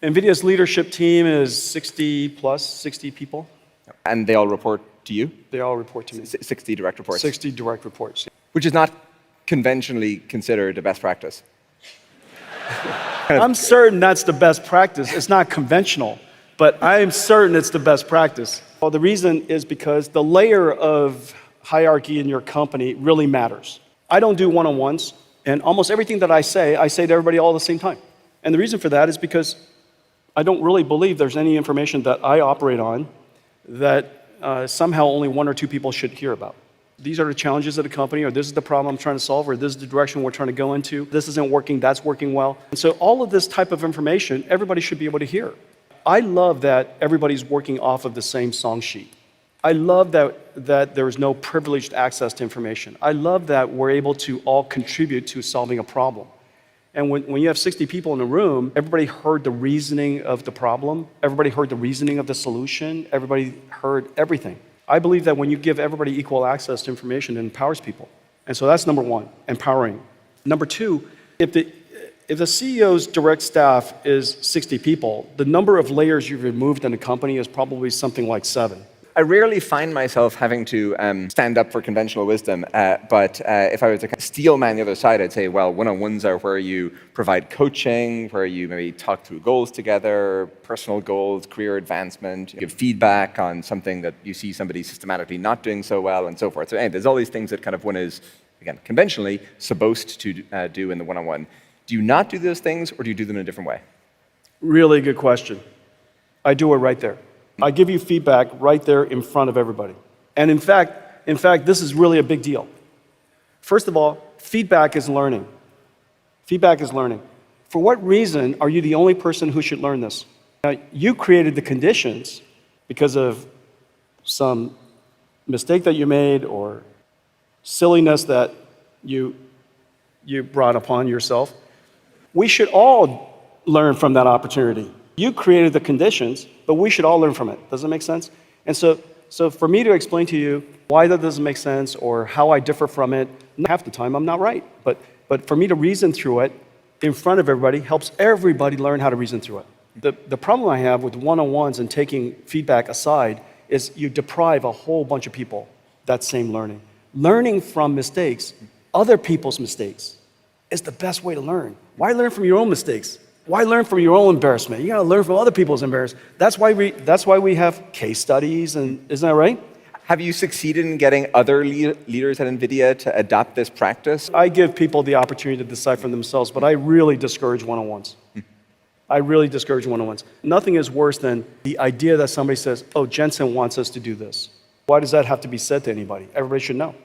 NVIDIA's leadership team is 60 people. And they all report to you? They all report to me. 60 direct reports? 60 direct reports. Which is not conventionally considered a best practice. I'm certain that's the best practice. It's not conventional, but I am certain it's the best practice. Well, the reason is because the layer of hierarchy in your company really matters. I don't do one-on-ones, and almost everything that I say to everybody all at the same time. And the reason for that is because I don't really believe there's any information that I operate on that somehow only one or two people should hear about. These are the challenges of the company, or this is the problem I'm trying to solve, or this is the direction we're trying to go into. This isn't working, that's working well. And so all of this type of information, everybody should be able to hear. I love that everybody's working off of the same song sheet. I love that there is no privileged access to information. I love that we're able to all contribute to solving a problem. And when you have 60 people in a room, everybody heard the reasoning of the problem, everybody heard the reasoning of the solution, everybody heard everything. I believe that when you give everybody equal access to information, it empowers people. And so that's number one, empowering. Number two, if the CEO's direct staff is 60 people, the number of layers you've removed in a company is probably something like 7. I rarely find myself having to stand up for conventional wisdom, but if I was to kind of steel man the other side, I'd say, well, one-on-ones are where you provide coaching, where you maybe talk through goals together, personal goals, career advancement, give feedback on something that you see somebody systematically not doing so well, and so forth. So anyway, there's all these things that kind of one is, again, conventionally supposed to do in the one-on-one. Do you not do those things, or do you do them in a different way? Really good question. I do it right there. I give you feedback right there in front of everybody. And in fact, this is really a big deal. First of all, feedback is learning. Feedback is learning. For what reason are you the only person who should learn this? Now, you created the conditions because of some mistake that you made or silliness that you brought upon yourself. We should all learn from that opportunity. You created the conditions, but we should all learn from it. Does that make sense? And so for me to explain to you why that doesn't make sense or how I differ from it, half the time I'm not right. But for me to reason through it in front of everybody helps everybody learn how to reason through it. The problem I have with one-on-ones and taking feedback aside is you deprive a whole bunch of people that same learning. Learning from mistakes, other people's mistakes, is the best way to learn. Why learn from your own mistakes? Why learn from your own embarrassment? You gotta learn from other people's embarrassment. That's why we have case studies, and isn't that right? Have you succeeded in getting other leaders at NVIDIA to adopt this practice? I give people the opportunity to decide for themselves, but I really discourage one-on-ones. I really discourage one-on-ones. Nothing is worse than the idea that somebody says, oh, Jensen wants us to do this. Why does that have to be said to anybody? Everybody should know.